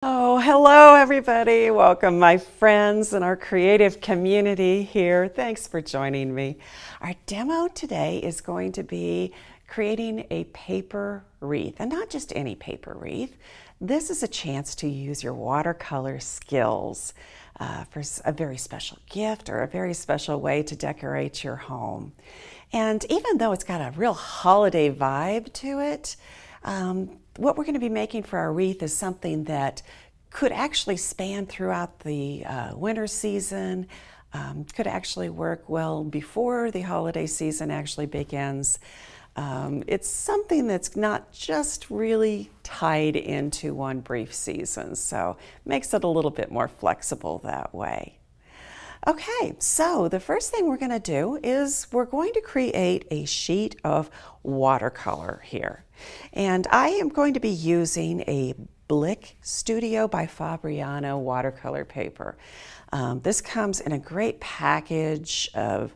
Oh, hello everybody. Welcome my friends and our creative community here. Thanks for joining me. Our demo today is going to be creating a paper wreath, and not just any paper wreath. This is a chance to use your watercolor skills for a very special gift or a very special way to decorate your home. And even though it's got a real holiday vibe to it, what we're going to be making for our wreath is something that could actually span throughout the winter season, could actually work well before the holiday season actually begins. It's something that's not just really tied into one brief season, so makes it a little bit more flexible that way. Okay, so the first thing we're going to do is we're going to create a sheet of watercolor here. And I am going to be using a Blick Studio by Fabriano watercolor paper. This comes in a great package of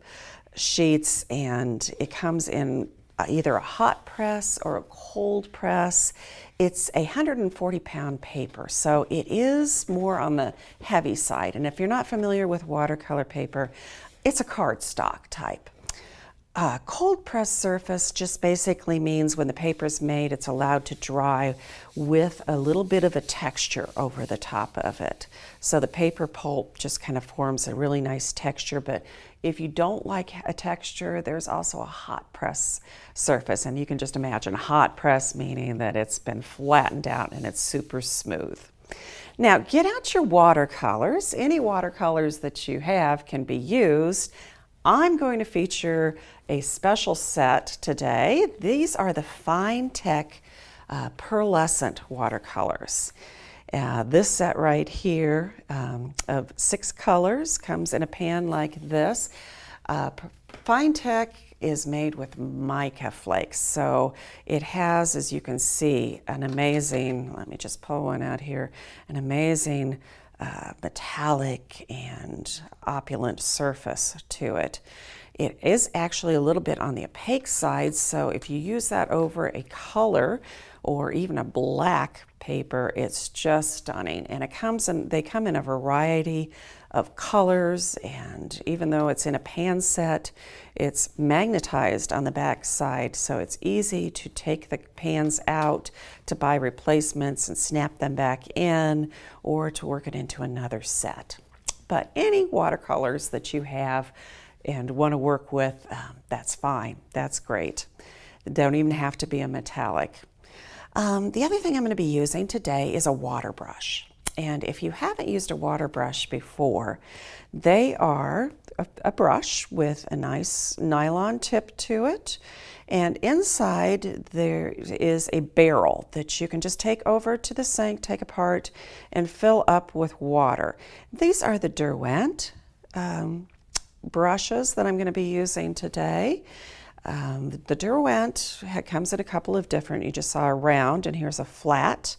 sheets, and it comes in either a hot press or a cold press. It's a 140-pound paper, so it is more on the heavy side. And if you're not familiar with watercolor paper, it's a cardstock type. Cold press surface just basically means when the paper's made, it's allowed to dry with a little bit of a texture over the top of it. So the paper pulp just kind of forms a really nice texture, but if you don't like a texture, there's also a hot press surface, and you can just imagine hot press meaning that it's been flattened out and it's super smooth. Now get out your watercolors. Any watercolors that you have can be used. I'm going to feature a special set today. These are the Fine Tech pearlescent watercolors. This set right here of 6 colors comes in a pan like this. Fine Tech is made with mica flakes, so it has, as you can see, an amazing, let me just pull one out here, an amazing metallic and opulent surface to it. It is actually a little bit on the opaque side, so if you use that over a color or even a black paper, it's just stunning. And they come in a variety of colors, and even though it's in a pan set, it's magnetized on the back side, so it's easy to take the pans out to buy replacements and snap them back in, or to work it into another set. But any watercolors that you have and want to work with, that's fine, that's great. They don't even have to be a metallic. The other thing I'm going to be using today is a water brush. And if you haven't used a water brush before, they are a brush with a nice nylon tip to it. And inside there is a barrel that you can just take over to the sink, take apart, and fill up with water. These are the Derwent brushes that I'm going to be using today. The Derwent comes in a couple of different, you just saw a round, and here's a flat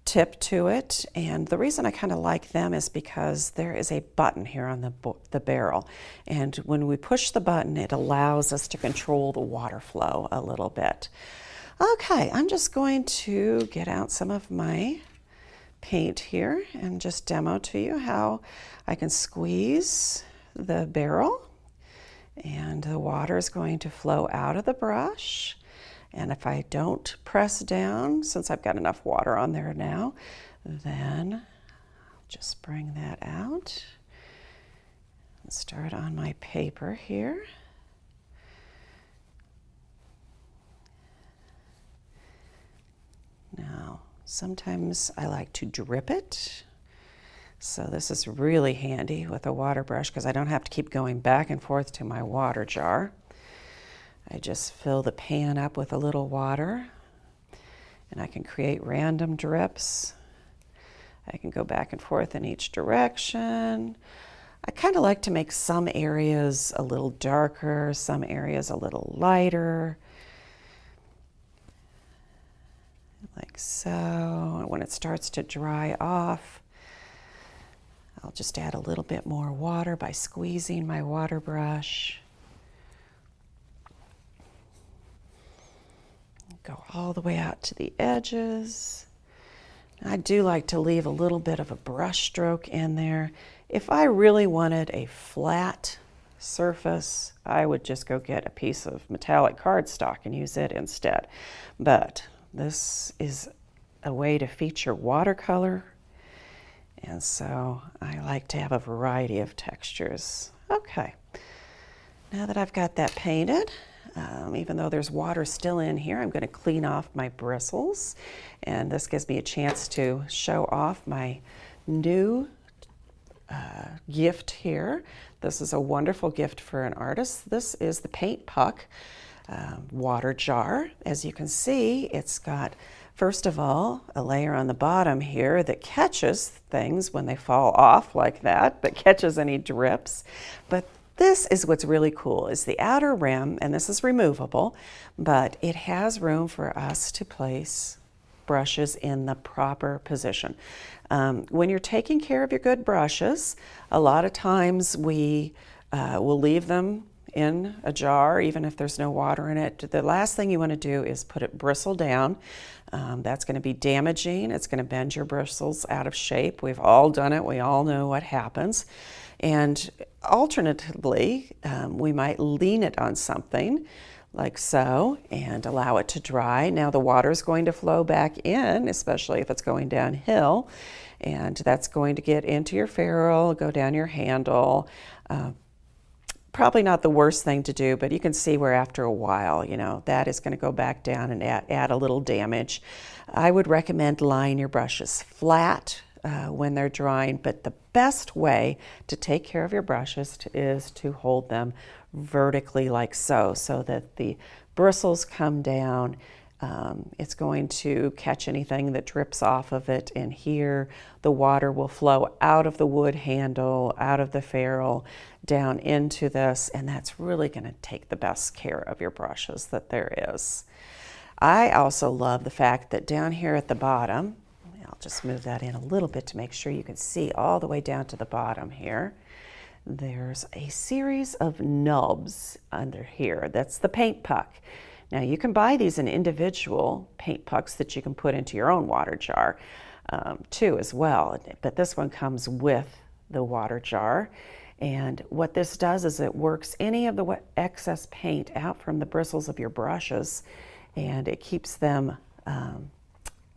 tip to it. And the reason I kind of like them is because there is a button here on the barrel. And when we push the button, it allows us to control the water flow a little bit. Okay, I'm just going to get out some of my paint here and just demo to you how I can squeeze the barrel, and the water is going to flow out of the brush. And if I don't press down, since I've got enough water on there now, then just bring that out and start on my paper here. Now, sometimes I like to drip it. So this is really handy with a water brush because I don't have to keep going back and forth to my water jar. I just fill the pan up with a little water, and I can create random drips. I can go back and forth in each direction. I kind of like to make some areas a little darker, some areas a little lighter, like so. And when it starts to dry off, I'll just add a little bit more water by squeezing my water brush. Go all the way out to the edges. I do like to leave a little bit of a brush stroke in there. If I really wanted a flat surface, I would just go get a piece of metallic cardstock and use it instead. But this is a way to feature watercolor, and so I like to have a variety of textures. Okay, now that I've got that painted, even though there's water still in here, I'm going to clean off my bristles, and this gives me a chance to show off my new gift here. This is a wonderful gift for an artist. This is the Paint Puck water jar. As you can see, it's got, first of all, a layer on the bottom here that catches things when they fall off like that, that catches any drips. But this is what's really cool, is the outer rim, and this is removable, but it has room for us to place brushes in the proper position. When you're taking care of your good brushes, a lot of times we will leave them in a jar, even if there's no water in it. The last thing you want to do is put it bristle down. That's going to be damaging. It's going to bend your bristles out of shape. We've all done it. We all know what happens. And alternatively, we might lean it on something like so and allow it to dry. Now the water is going to flow back in, especially if it's going downhill, and that's going to get into your ferrule, go down your handle. Probably not the worst thing to do, but you can see where after a while, you know, that is going to go back down and add a little damage. I would recommend laying your brushes flat when they're drying, but the best way to take care of your brushes is to hold them vertically like so that the bristles come down. It's going to catch anything that drips off of it in here. The water will flow out of the wood handle, out of the ferrule, down into this, and that's really going to take the best care of your brushes that there is. I also love the fact that down here at the bottom, I'll just move that in a little bit to make sure you can see all the way down to the bottom here. There's a series of nubs under here. That's the paint puck. Now you can buy these in individual paint pucks that you can put into your own water jar too as well, but this one comes with the water jar. And what this does is it works any of the excess paint out from the bristles of your brushes, and it keeps them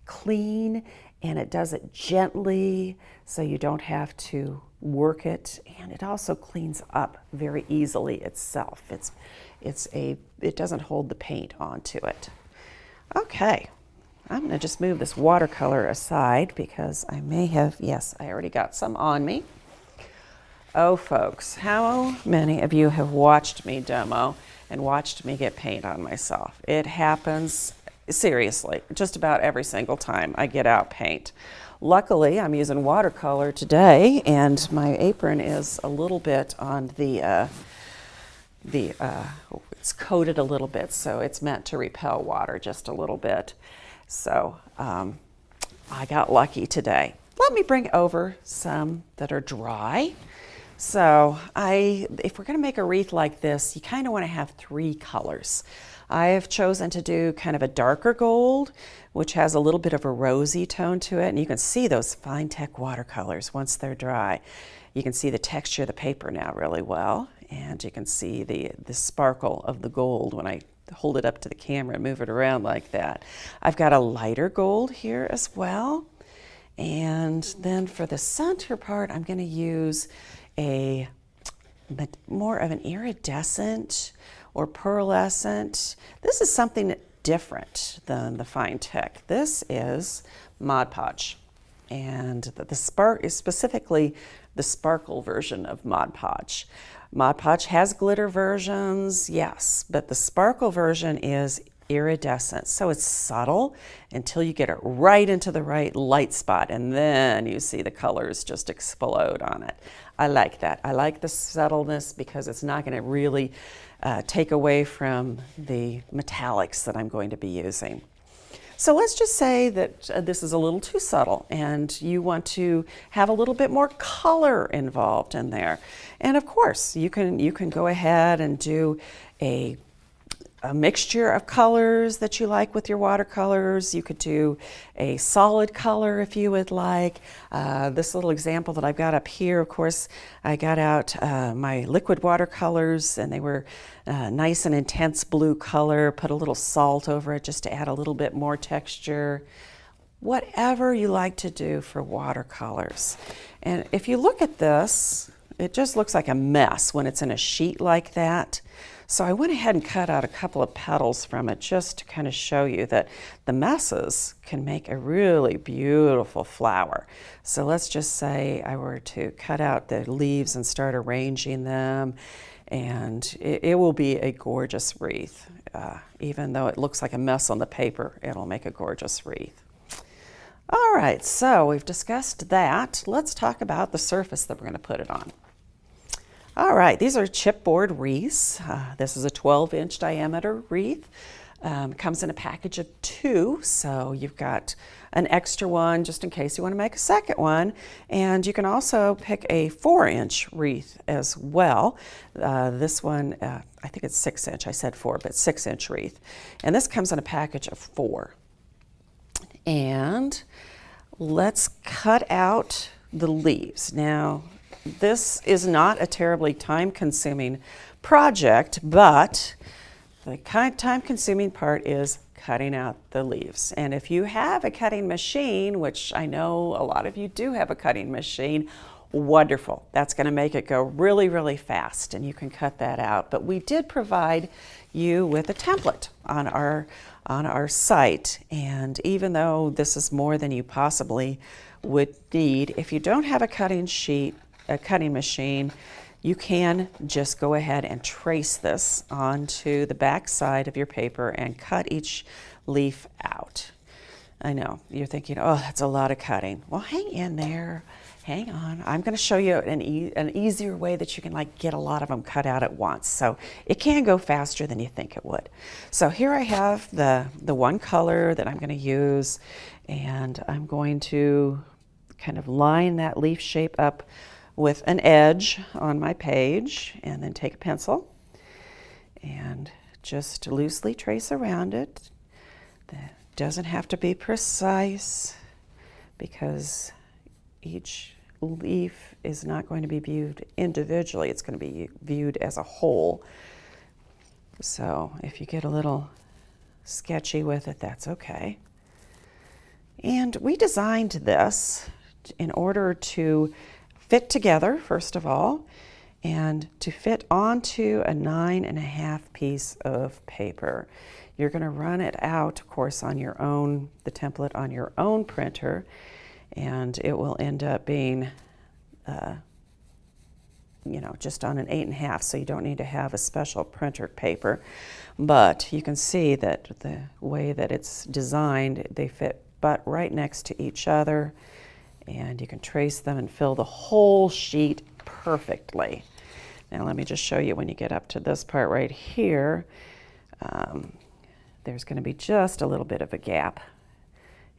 clean, and it does it gently so you don't have to work it, and it also cleans up very easily itself. It doesn't hold the paint onto it. Okay, I'm going to just move this watercolor aside because I may have, yes, I already got some on me. Oh folks, how many of you have watched me demo and watched me get paint on myself? It happens, seriously, just about every single time I get out paint. Luckily, I'm using watercolor today, and my apron is a little bit on it's coated a little bit, so it's meant to repel water just a little bit. So I got lucky today. Let me bring over some that are dry. So if we're going to make a wreath like this, you kind of want to have three colors. I have chosen to do kind of a darker gold, which has a little bit of a rosy tone to it, and you can see those fine tech watercolors once they're dry. You can see the texture of the paper now really well, and you can see the sparkle of the gold when I hold it up to the camera and move it around like that. I've got a lighter gold here as well, and then for the center part, I'm going to use more of an iridescent or pearlescent. This is something different than the fine tech. This is Mod Podge, and the spark is specifically the sparkle version of Mod Podge. Mod Podge has glitter versions, yes, but the sparkle version is iridescent, so it's subtle until you get it right into the right light spot, and then you see the colors just explode on it. I like that. I like the subtleness because it's not going to really take away from the metallics that I'm going to be using. So let's just say that this is a little too subtle and you want to have a little bit more color involved in there. And of course, you can go ahead and do a a mixture of colors that you like with your watercolors. You could do a solid color if you would like. This little example that I've got up here, of course, I got out my liquid watercolors, and they were nice and intense blue color. Put a little salt over it just to add a little bit more texture. Whatever you like to do for watercolors. And if you look at this, it just looks like a mess when it's in a sheet like that. So I went ahead and cut out a couple of petals from it just to kind of show you that the messes can make a really beautiful flower. So let's just say I were to cut out the leaves and start arranging them, and it will be a gorgeous wreath. Even though it looks like a mess on the paper, it'll make a gorgeous wreath. All right, so we've discussed that. Let's talk about the surface that we're going to put it on. All right, these are chipboard wreaths. This is a 12-inch diameter wreath. Comes in a package of 2, so you've got an extra one just in case you want to make a second one. And you can also pick a 4-inch wreath as well. This one, I think it's 6-inch. I said 4, but 6-inch wreath. And this comes in a package of 4. And let's cut out the leaves. Now, this is not a terribly time-consuming project, but the time-consuming part is cutting out the leaves. And if you have a cutting machine, which I know a lot of you do have a cutting machine, wonderful. That's going to make it go really, really fast, and you can cut that out. But we did provide you with a template on our site, and even though this is more than you possibly would need, if you don't have a cutting machine, you can just go ahead and trace this onto the back side of your paper and cut each leaf out. I know, you're thinking, oh, that's a lot of cutting. Well, hang in there. Hang on. I'm going to show you an easier way that you can get a lot of them cut out at once. So it can go faster than you think it would. So here I have the one color that I'm going to use, and I'm going to kind of line that leaf shape up with an edge on my page, and then take a pencil and just loosely trace around it. That doesn't have to be precise, because each leaf is not going to be viewed individually. It's going to be viewed as a whole. So if you get a little sketchy with it, that's okay. And we designed this in order to fit together, first of all, and to fit onto a 9.5 piece of paper. You're going to run it out, of course, on your own, the template on your own printer, and it will end up being, just on an 8.5, so you don't need to have a special printer paper. But you can see that the way that it's designed, they fit but right next to each other, and you can trace them and fill the whole sheet perfectly. Now let me just show you when you get up to this part right here. There's going to be just a little bit of a gap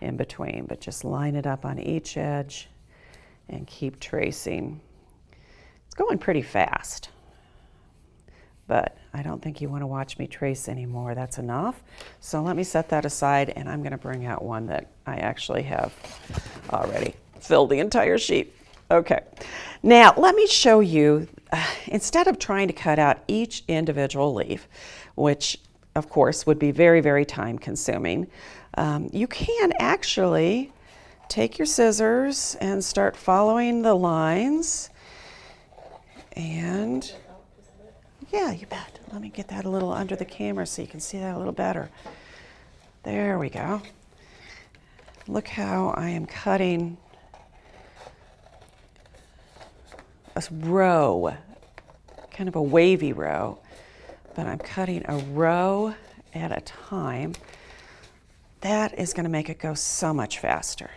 in between, but just line it up on each edge and keep tracing. It's going pretty fast, but I don't think you want to watch me trace anymore. That's enough. So let me set that aside, and I'm going to bring out one that I actually have already filled the entire sheet. Okay, now let me show you, instead of trying to cut out each individual leaf, which of course would be very, very time consuming, you can actually take your scissors and start following the lines. And yeah, you bet. Let me get that a little under the camera so you can see that a little better. There we go. Look how I am cutting a row, kind of a wavy row, but I'm cutting a row at a time. That is going to make it go so much faster.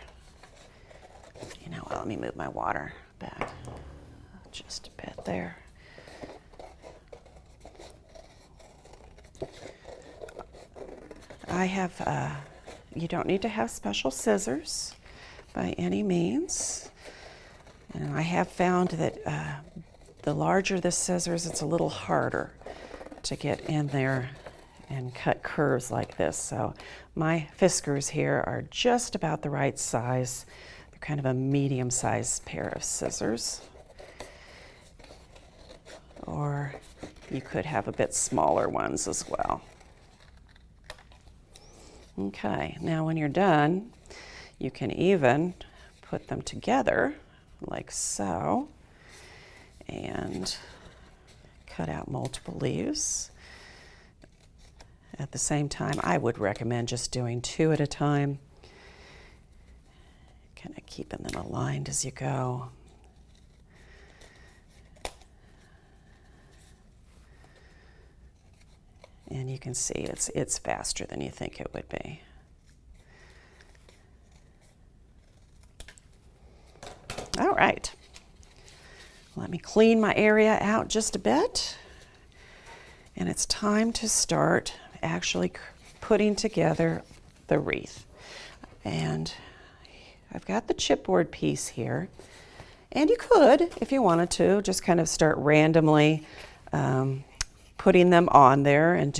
You know what, let me move my water back just a bit there. I have, you don't need to have special scissors by any means. And I have found that the larger the scissors, it's a little harder to get in there and cut curves like this. So my whiskers here are just about the right size. They're kind of a medium-sized pair of scissors. Or you could have a bit smaller ones as well. Okay, now when you're done, you can even put them together like so and cut out multiple leaves. At the same time, I would recommend just doing 2 at a time, kind of keeping them aligned as you go. And you can see it's faster than you think it would be. All right, let me clean my area out just a bit. And it's time to start actually putting together the wreath. And I've got the chipboard piece here. And you could, if you wanted to, just kind of start randomly putting them on there and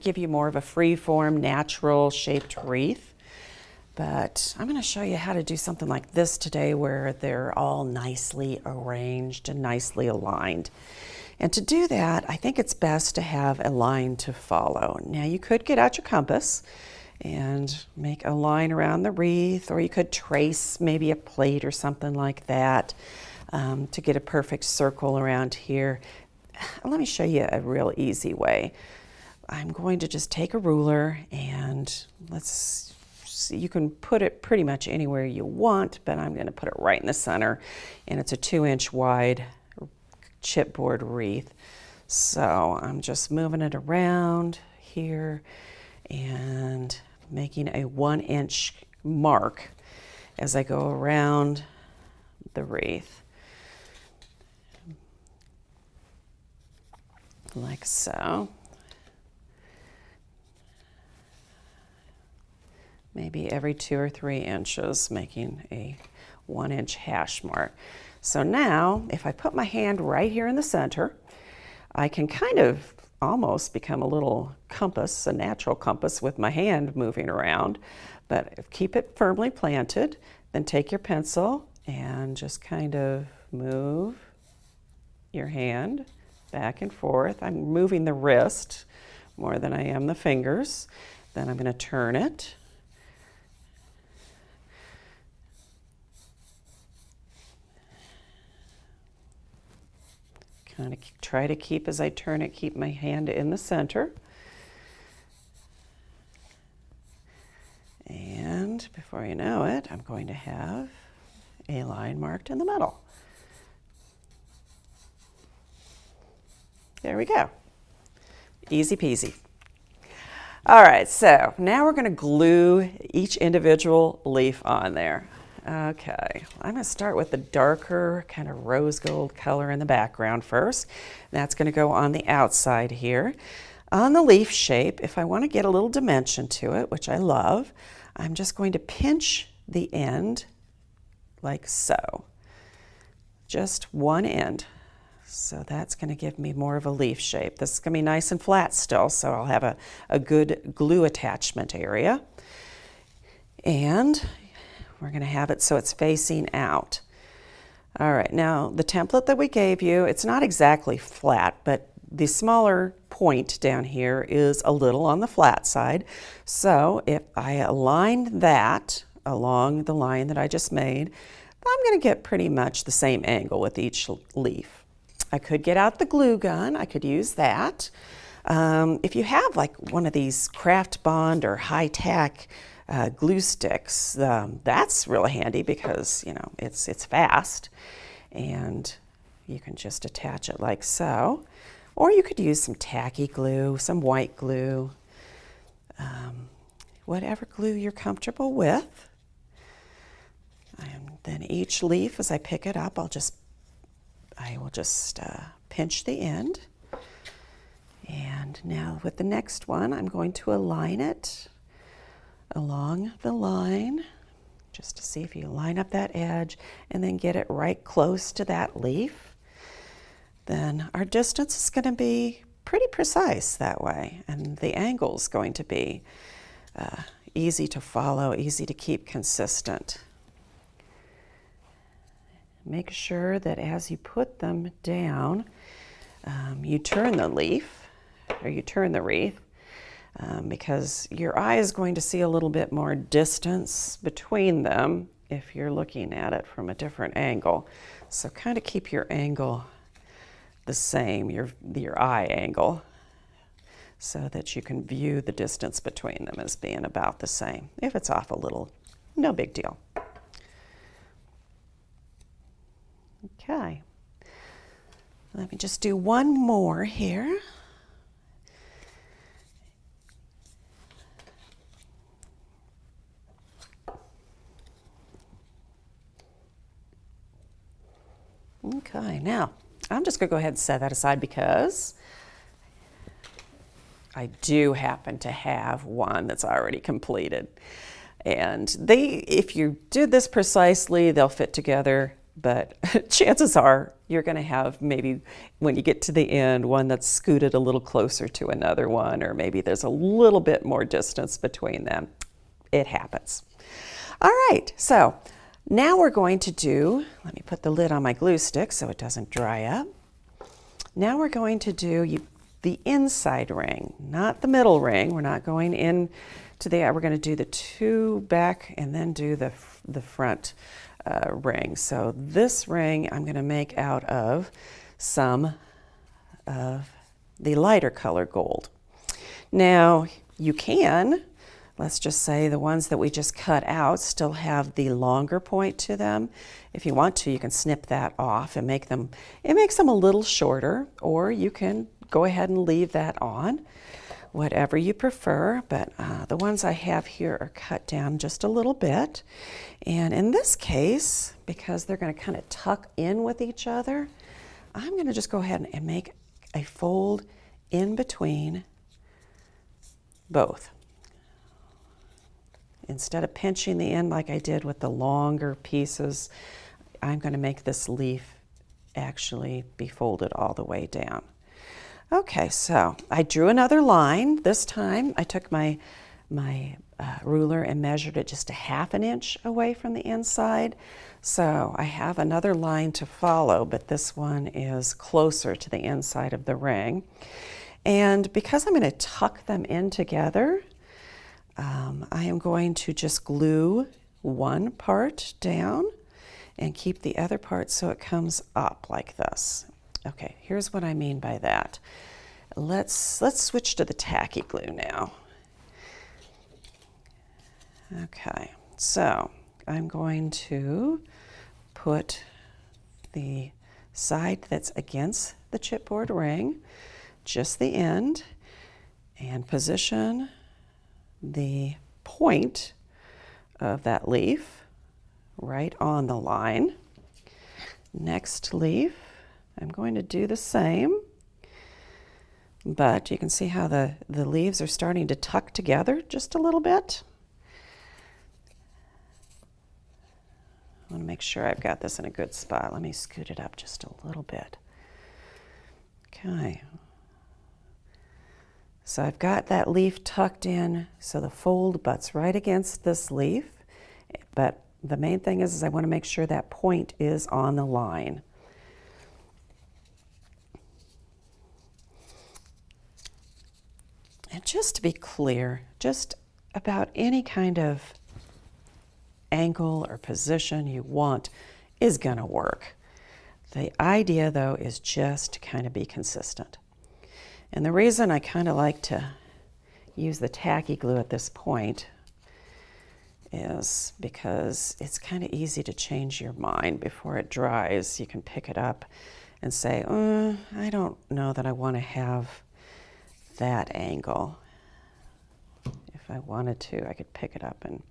give you more of a free-form, natural shaped wreath. But I'm going to show you how to do something like this today where they're all nicely arranged and nicely aligned. And to do that, I think it's best to have a line to follow. Now you could get out your compass and make a line around the wreath, or you could trace maybe a plate or something like that to get a perfect circle around here. Let me show you a real easy way. I'm going to just take a ruler and let's see, you can put it pretty much anywhere you want, but I'm going to put it right in the center, and it's a 2-inch wide chipboard wreath. So I'm just moving it around here and making a 1-inch mark as I go around the wreath. Like so. Maybe every 2 or 3 inches, making a 1-inch hash mark. So now, if I put my hand right here in the center, I can kind of almost become a little compass, a natural compass with my hand moving around. But keep it firmly planted, then take your pencil and just kind of move your hand back and forth. I'm moving the wrist more than I am the fingers. Then I'm going to turn it. Kind of try to keep, as I turn it, keep my hand in the center. And before you know it, I'm going to have a line marked in the middle. There we go. Easy peasy. All right, so now we're going to glue each individual leaf on there. Okay, I'm going to start with the darker kind of rose gold color in the background first. That's going to go on the outside here. On the leaf shape, if I want to get a little dimension to it, which I love, I'm just going to pinch the end like so. Just one end. So that's going to give me more of a leaf shape. This is going to be nice and flat still, so I'll have a good glue attachment area. And we're going to have it so it's facing out. All right, now the template that we gave you, it's not exactly flat, but the smaller point down here is a little on the flat side. So if I align that along the line that I just made, I'm going to get pretty much the same angle with each leaf. I could get out the glue gun, I could use that. If you have like one of these Craft Bond or high-tack glue sticks, that's really handy because, you know, it's fast and you can just attach it like so. Or you could use some tacky glue, some white glue, whatever glue you're comfortable with. And then each leaf, as I pick it up, I will just pinch the end. And now with the next one, I'm going to align it along the line, just to see if you line up that edge and then get it right close to that leaf. Then our distance is going to be pretty precise that way, and the angle's going to be easy to follow, easy to keep consistent. Make sure that as you put them down, you turn the leaf, or you turn the wreath, because your eye is going to see a little bit more distance between them if you're looking at it from a different angle. So kind of keep your angle the same, your eye angle, so that you can view the distance between them as being about the same. If it's off a little, no big deal. Okay, let me just do one more here. Okay, now I'm just going to go ahead and set that aside because I do happen to have one that's already completed. And if you do this precisely, they'll fit together, but chances are you're going to have maybe when you get to the end one that's scooted a little closer to another one, or maybe there's a little bit more distance between them. It happens. All right, so now we're going to do, let me put the lid on my glue stick so it doesn't dry up. Now we're going to do the inside ring, not the middle ring. We're not going in to we're going to do the two back and then do the front ring. So this ring I'm going to make out of some of the lighter color gold. Now you can, let's just say the ones that we just cut out still have the longer point to them. If you want to, you can snip that off and it makes them a little shorter, or you can go ahead and leave that on, whatever you prefer. But the ones I have here are cut down just a little bit. And in this case, because they're going to kind of tuck in with each other, I'm going to just go ahead and make a fold in between both. Instead of pinching the end like I did with the longer pieces, I'm going to make this leaf actually be folded all the way down. Okay, so I drew another line. This time I took my ruler and measured it just a ½ inch away from the inside. So I have another line to follow, but this one is closer to the inside of the ring. And because I'm going to tuck them in together, I am going to just glue one part down and keep the other part so it comes up like this. Okay, here's what I mean by that. Let's switch to the tacky glue now. Okay, so I'm going to put the side that's against the chipboard ring, just the end, and position the point of that leaf right on the line. Next leaf, I'm going to do the same, but you can see how the leaves are starting to tuck together just a little bit. I want to make sure I've got this in a good spot. Let me scoot it up just a little bit. Okay. So I've got that leaf tucked in so the fold butts right against this leaf, but the main thing is I want to make sure that point is on the line. And just to be clear, just about any kind of angle or position you want is going to work. The idea, though, is just to kind of be consistent. And the reason I kind of like to use the tacky glue at this point is because it's kind of easy to change your mind before it dries. You can pick it up and say, I don't know that I want to have that angle. If I wanted to, I could pick it up and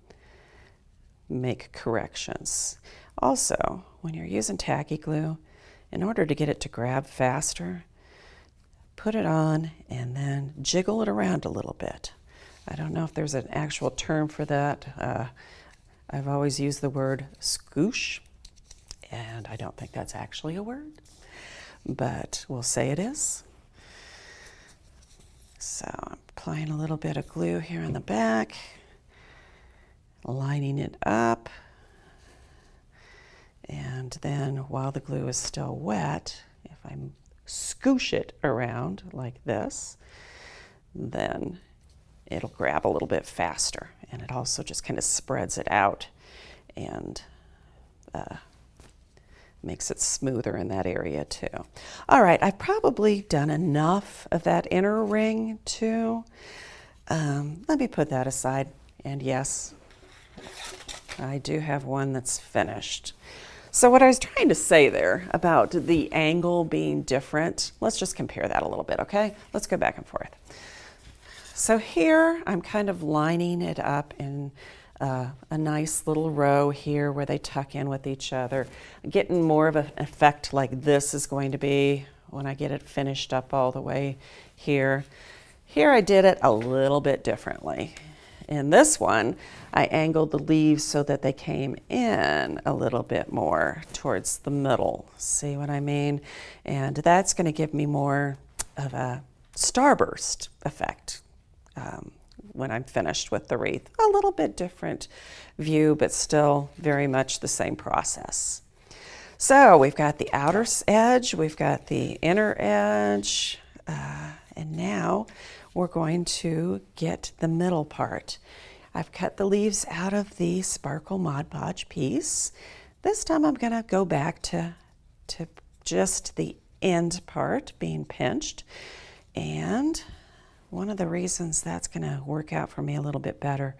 make corrections. Also, when you're using tacky glue, in order to get it to grab faster, put it on and then jiggle it around a little bit. I don't know if there's an actual term for that. I've always used the word scoosh, and I don't think that's actually a word, but we'll say it is. So I'm applying a little bit of glue here on the back, lining it up, and then while the glue is still wet, if I scoosh it around like this, then it'll grab a little bit faster, and it also just kind of spreads it out and makes it smoother in that area too. All right, I've probably done enough of that inner ring too. Let me put that aside, and yes, I do have one that's finished. So what I was trying to say there about the angle being different, let's just compare that a little bit, okay? Let's go back and forth. So here I'm kind of lining it up in a nice little row here where they tuck in with each other, getting more of an effect like this is going to be when I get it finished up all the way here. Here I did it a little bit differently. In this one, I angled the leaves so that they came in a little bit more towards the middle. See what I mean? And that's going to give me more of a starburst effect when I'm finished with the wreath. A little bit different view, but still very much the same process. So we've got the outer edge, we've got the inner edge, and now we're going to get the middle part. I've cut the leaves out of the Sparkle Mod Podge piece. This time I'm going to go back to just the end part being pinched, and one of the reasons that's going to work out for me a little bit better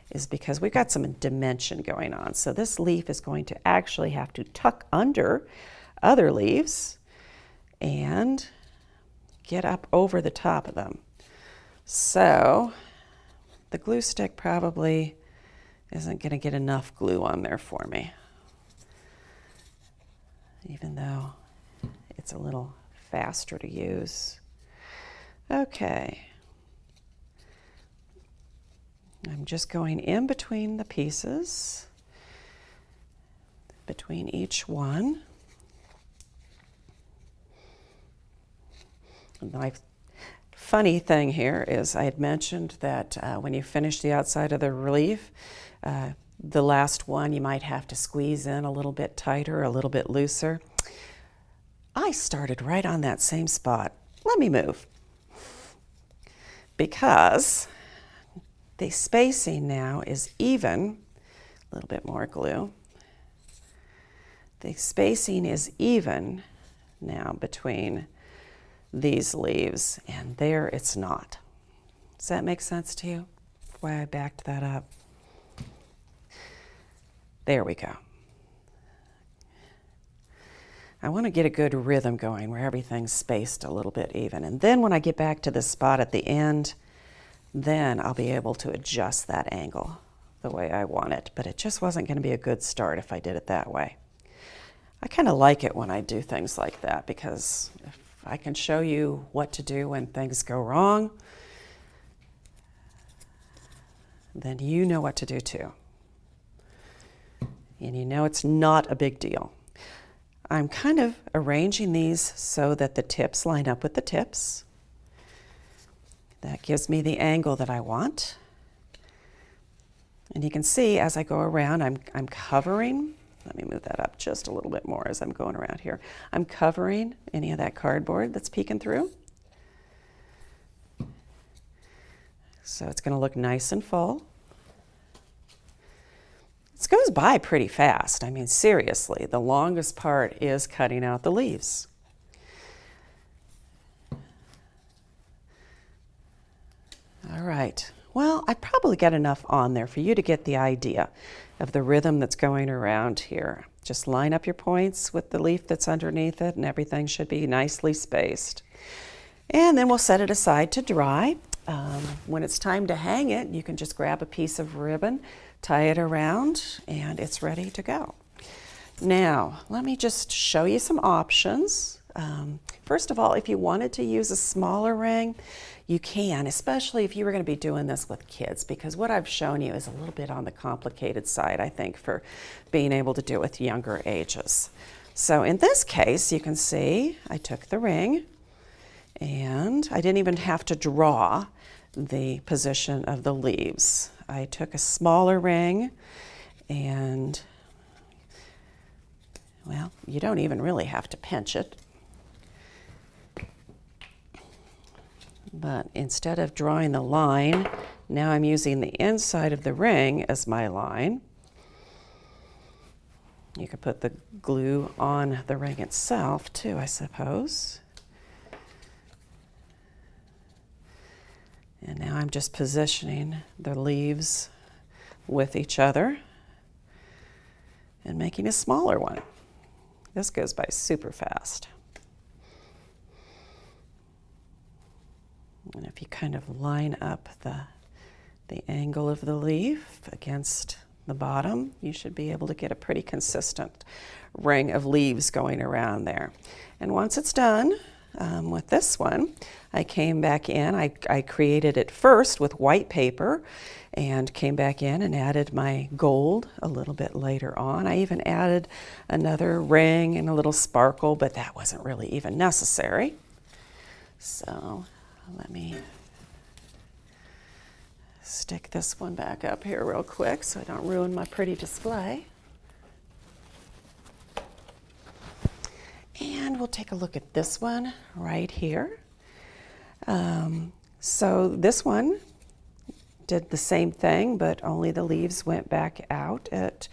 is because we've got some dimension going on. So this leaf is going to actually have to tuck under other leaves and get up over the top of them. So the glue stick probably isn't going to get enough glue on there for me, even though it's a little faster to use. Okay. I'm just going in between the pieces, between each one. My funny thing here is I had mentioned that when you finish the outside of the relief, the last one you might have to squeeze in a little bit tighter, a little bit looser. I started right on that same spot. Let me move. Because the spacing now is even, a little bit more glue. The spacing is even now between these leaves, and there it's not. Does that make sense to you? Why I backed that up? There we go. I want to get a good rhythm going where everything's spaced a little bit even. And then when I get back to this spot at the end, then I'll be able to adjust that angle the way I want it. But it just wasn't going to be a good start if I did it that way. I kind of like it when I do things like that, because if I can show you what to do when things go wrong, then you know what to do too. And you know it's not a big deal. I'm kind of arranging these so that the tips line up with the tips. That gives me the angle that I want. And you can see as I go around, I'm covering. Let me move that up just a little bit more as I'm going around here. I'm covering any of that cardboard that's peeking through. So it's going to look nice and full. This goes by pretty fast. I mean, seriously, the longest part is cutting out the leaves. All right, well, I probably got enough on there for you to get the idea of the rhythm that's going around here. Just line up your points with the leaf that's underneath it, and everything should be nicely spaced. And then we'll set it aside to dry. When it's time to hang it, you can just grab a piece of ribbon, tie it around, and it's ready to go. Now, let me just show you some options. First of all, if you wanted to use a smaller ring, you can, especially if you were going to be doing this with kids, because what I've shown you is a little bit on the complicated side, I think, for being able to do it with younger ages. So in this case, you can see I took the ring And I didn't even have to draw the position of the leaves. I took a smaller ring and, well, you don't even really have to pinch it. But instead of drawing the line, now I'm using the inside of the ring as my line. You could put the glue on the ring itself too, I suppose. And now I'm just positioning the leaves with each other and making a smaller one. This goes by super fast. And if you kind of line up the angle of the leaf against the bottom, you should be able to get a pretty consistent ring of leaves going around there. And once it's done, with this one, I came back in. I created it first with white paper and came back in and added my gold a little bit later on. I even added another ring and a little sparkle, but that wasn't really even necessary. So let me stick this one back up here real quick so I don't ruin my pretty display. And we'll take a look at this one right here. So this one did the same thing, but only the leaves went back out at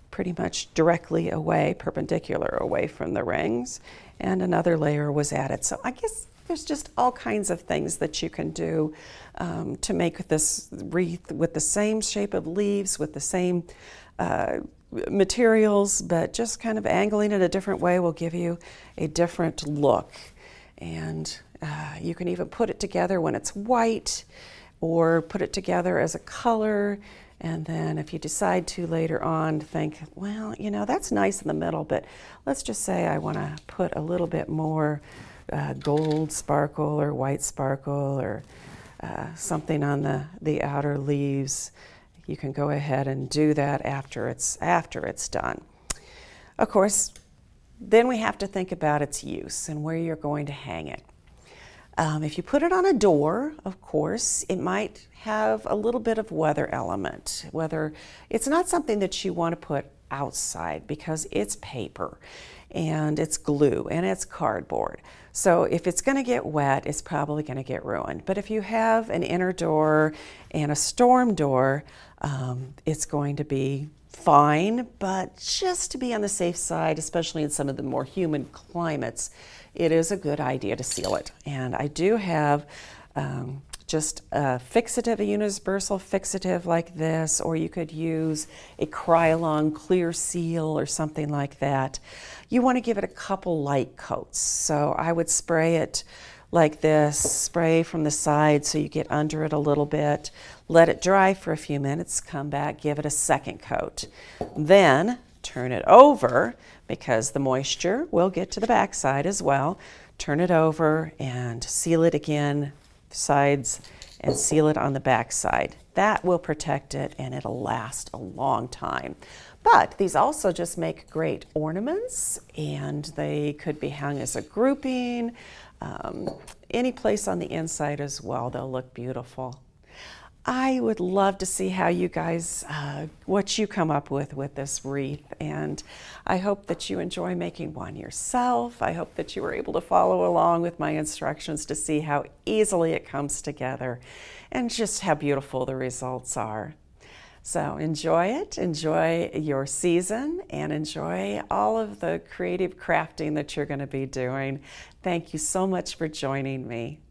pretty much directly away, perpendicular away from the rings, and another layer was added. So I guess there's just all kinds of things that you can do to make this wreath with the same shape of leaves, with the same materials, but just kind of angling it a different way will give you a different look. And you can even put it together when it's white or put it together as a color. And then if you decide to later on think, well, you know, that's nice in the middle, but let's just say I want to put a little bit more gold sparkle or white sparkle or something on the outer leaves. You can go ahead and do that after it's done. Of course, then we have to think about its use and where you're going to hang it. If you put it on a door, of course, it might have a little bit of weather element. Whether it's not something that you want to put outside because it's paper and it's glue and it's cardboard. So if it's going to get wet, it's probably going to get ruined. But if you have an inner door and a storm door, it's going to be fine, but just to be on the safe side, especially in some of the more humid climates, it is a good idea to seal it. And I do have just a fixative, a universal fixative like this, or you could use a Krylon clear seal or something like that. You want to give it a couple light coats. So I would spray it like this, spray from the side so you get under it a little bit, let it dry for a few minutes, come back, give it a second coat. Then turn it over because the moisture will get to the back side as well. Turn it over and seal it again, sides, and seal it on the back side. That will protect it and it'll last a long time. But these also just make great ornaments and they could be hung as a grouping, any place on the inside as well. They'll look beautiful. I would love to see how you guys, what you come up with this wreath, and I hope that you enjoy making one yourself. I hope that you were able to follow along with my instructions to see how easily it comes together and just how beautiful the results are. So enjoy it, enjoy your season, and enjoy all of the creative crafting that you're going to be doing. Thank you so much for joining me.